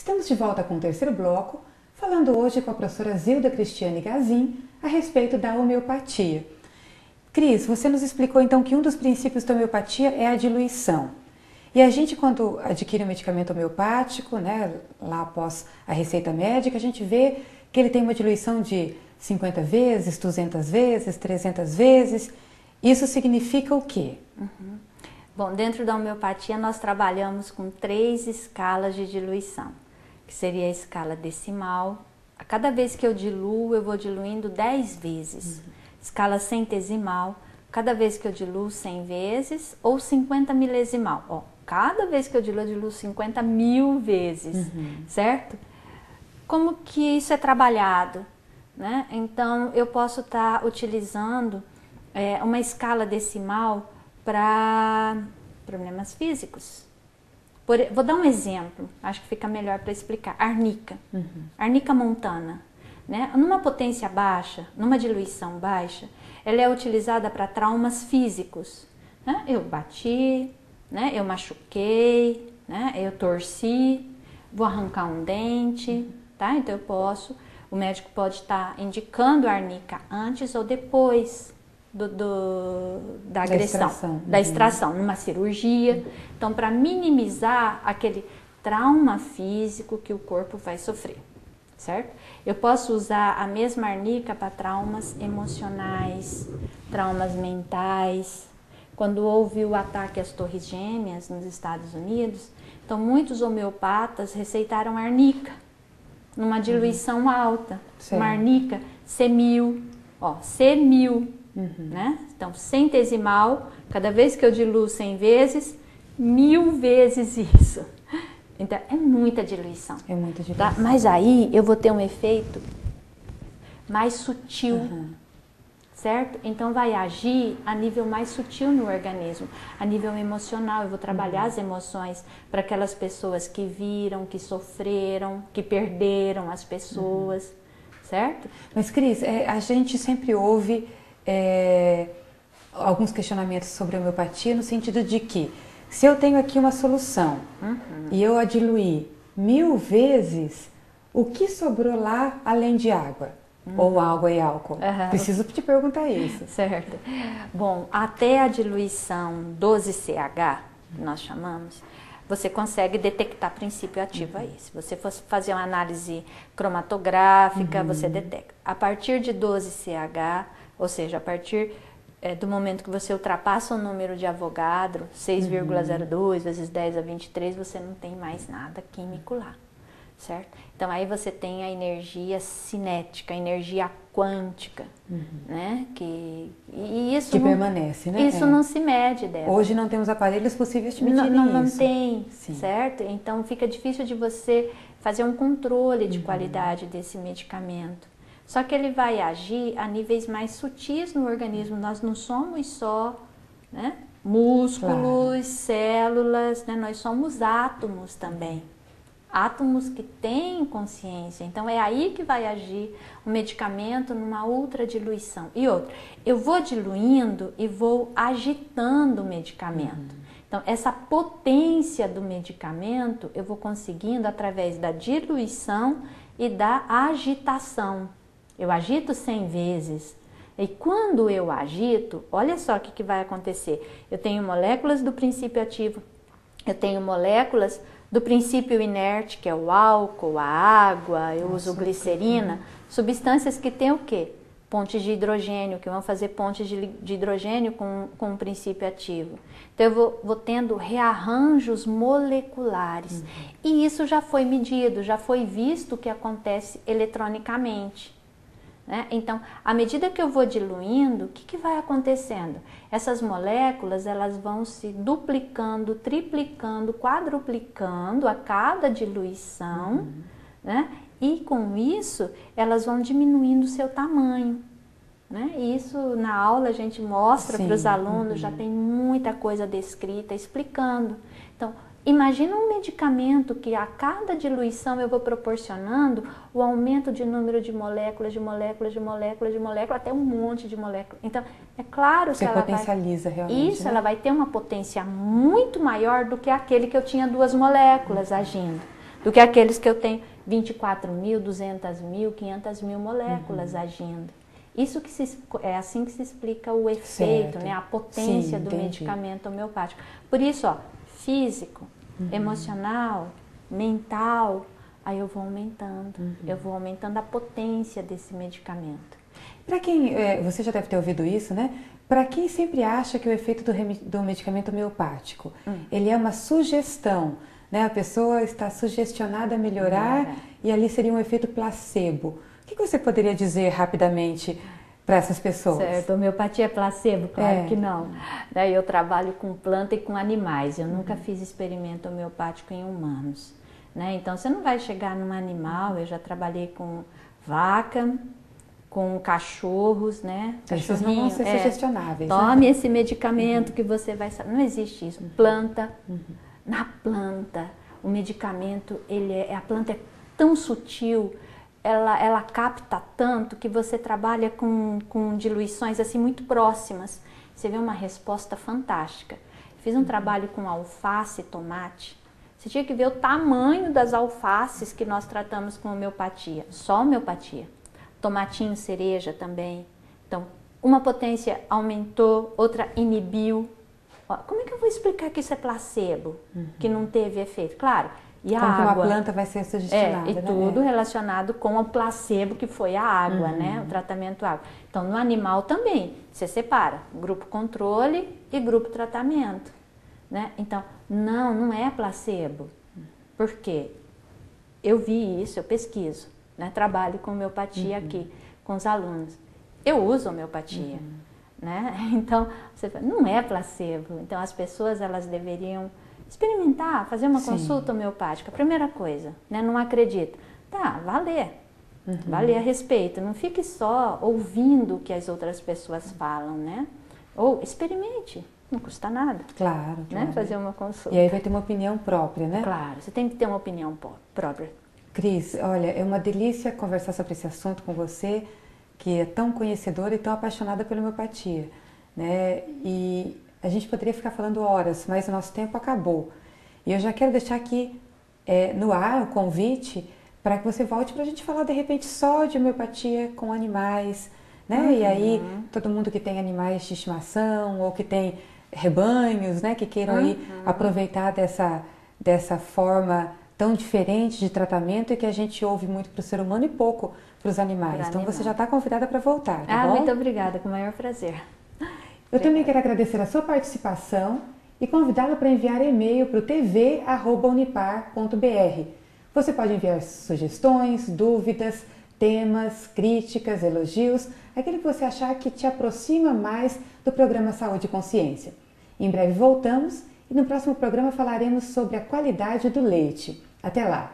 Estamos de volta com o terceiro bloco, falando hoje com a professora Zilda Cristiane Gazin a respeito da homeopatia. Cris, você nos explicou então que um dos princípios da homeopatia é a diluição. E a gente, quando adquire um medicamento homeopático, né, lá após a receita médica, a gente vê que ele tem uma diluição de 50 vezes, 200 vezes, 300 vezes. Isso significa o quê? Bom, dentro da homeopatia nós trabalhamos com 3 escalas de diluição, que seria a escala decimal. A cada vez que eu diluo, eu vou diluindo 10 vezes. Escala centesimal, cada vez que eu diluo 100 vezes, ou 50 milesimal. Ó, cada vez que eu diluo 50 mil vezes, certo? Como que isso é trabalhado, né? Então, eu posso estar utilizando uma escala decimal para problemas físicos. Vou dar um exemplo, acho que fica melhor para explicar. Arnica, arnica montana, né? Numa potência baixa, numa diluição baixa, ela é utilizada para traumas físicos, né? Eu bati, né? Eu machuquei, né? Eu torci, vou arrancar um dente, tá? Então o médico pode estar indicando a arnica antes ou depois da agressão, da extração, numa cirurgia. Então, para minimizar aquele trauma físico que o corpo vai sofrer, certo? Eu posso usar a mesma arnica para traumas emocionais, traumas mentais. Quando houve o ataque às Torres Gêmeas nos Estados Unidos, então muitos homeopatas receitaram arnica, numa diluição alta, uma arnica C1000, ó, C1000. Né? Então, centesimal, cada vez que eu diluo 100 vezes, 1000 vezes isso. Então, é muita diluição. É muita diluição. Tá? Mas aí eu vou ter um efeito mais sutil, certo? Então, vai agir a nível mais sutil no organismo, a nível emocional. Eu vou trabalhar as emoções para aquelas pessoas que viram, que sofreram, que perderam as pessoas, certo? Mas, Cris, a gente sempre ouve alguns questionamentos sobre a homeopatia no sentido de que se eu tenho aqui uma solução e eu a diluir 1000 vezes, o que sobrou lá além de água? Ou água e álcool? Preciso te perguntar isso. Certo. Bom, até a diluição 12CH, nós chamamos, você consegue detectar princípio ativo aí. Se você fosse fazer uma análise cromatográfica, você detecta. A partir de 12CH, ou seja, a partir do momento que você ultrapassa o número de Avogadro, 6,02 vezes 10 a 23, você não tem mais nada químico lá, certo? Então aí você tem a energia cinética, a energia quântica, né? Isso que permanece, né? Isso não se mede, Débora. Hoje não temos aparelhos possíveis de medir não isso. Tem, certo? Então fica difícil de você fazer um controle de qualidade desse medicamento. Só que ele vai agir a níveis mais sutis no organismo. Nós não somos só, né, músculos, células, né? Nós somos átomos também. Átomos que têm consciência. Então é aí que vai agir o medicamento numa ultra diluição. E outra, eu vou diluindo e vou agitando o medicamento. Então essa potência do medicamento eu vou conseguindo através da diluição e da agitação. Eu agito 100 vezes. E quando eu agito, olha só o que vai acontecer. Eu tenho moléculas do princípio ativo, eu tenho moléculas do princípio inerte, que é o álcool, a água, eu uso glicerina, substâncias que têm o quê? Pontes de hidrogênio, que vão fazer pontes de hidrogênio com o princípio ativo. Então eu vou tendo rearranjos moleculares. E isso já foi medido, já foi visto o que acontece eletronicamente. Né? Então, à medida que eu vou diluindo, o que vai acontecendo? Essas moléculas elas vão se duplicando, triplicando, quadruplicando a cada diluição, né? E com isso elas vão diminuindo o seu tamanho. Né? E isso na aula a gente mostra para os alunos, já tem muita coisa descrita explicando. Então, imagina um medicamento que a cada diluição eu vou proporcionando o aumento de número de moléculas, até um monte de moléculas. Então, é claro que você ela potencializa realmente. Isso, né? Ela vai ter uma potência muito maior do que aquele que eu tinha 2 moléculas agindo. do que aqueles que eu tenho 24.000, 200.000, 500.000 moléculas agindo. Isso é assim que se explica o efeito, né, a potência do medicamento homeopático. Por isso, ó, físico, emocional, mental, aí eu vou aumentando a potência desse medicamento. Para quem, você já deve ter ouvido isso, né? Para quem sempre acha que o efeito do medicamento homeopático, ele é uma sugestão, né? A pessoa está sugestionada a melhorar e ali seria um efeito placebo. O que você poderia dizer rapidamente para essas pessoas? Certo, homeopatia é placebo? Claro que não. Eu trabalho com planta e com animais, eu nunca fiz experimento homeopático em humanos. Então você não vai chegar num animal, eu já trabalhei com vaca, com cachorros, né? Esses não vão ser sugestionáveis. Tome esse medicamento que você vai saber. Não existe isso. Planta, na planta, o medicamento, a planta é tão sutil, ela capta tanto que você trabalha com diluições assim muito próximas. Você vê uma resposta fantástica. Fiz um trabalho com alface e tomate. Você tinha que ver o tamanho das alfaces que nós tratamos com homeopatia. Só homeopatia. Tomatinho cereja também. Então, uma potência aumentou, outra inibiu. Como é que eu vou explicar que isso é placebo? Que não teve efeito? Claro. E a Como água, que uma planta vai ser sugestionada, e tudo relacionado com o placebo que foi a água, né? O tratamento água. Então, no animal também, você separa grupo controle e grupo tratamento, né? Então, não é placebo. Por quê? Eu vi isso, eu pesquiso, né? Trabalho com homeopatia aqui, com os alunos. Eu uso homeopatia, né? Então, você fala, não é placebo. Então, as pessoas, elas deveriam experimentar, fazer uma consulta homeopática. Primeira coisa, né? Não acredita. Tá, vai ler a respeito. Não fique só ouvindo o que as outras pessoas falam, né? Ou experimente, não custa nada. Claro, né? Fazer uma consulta. E aí vai ter uma opinião própria, né? Claro, você tem que ter uma opinião própria. Cris, olha, é uma delícia conversar sobre esse assunto com você, que é tão conhecedora e tão apaixonada pela homeopatia, né? E a gente poderia ficar falando horas, mas o nosso tempo acabou. E eu já quero deixar aqui no ar o convite para que você volte para a gente falar de repente só de homeopatia com animais, né? E aí todo mundo que tem animais de estimação ou que tem rebanhos, né? Que queiram aí aproveitar dessa forma tão diferente de tratamento e que a gente ouve muito para o ser humano e pouco para os animais. Então você já está convidada para voltar, tá bom? Muito obrigada, com o maior prazer. Eu também quero agradecer a sua participação e convidá-la para enviar e-mail para o tv@unipar.br. Você pode enviar sugestões, dúvidas, temas, críticas, elogios, aquele que você achar que te aproxima mais do programa Saúde e Consciência. Em breve voltamos e no próximo programa falaremos sobre a qualidade do leite. Até lá!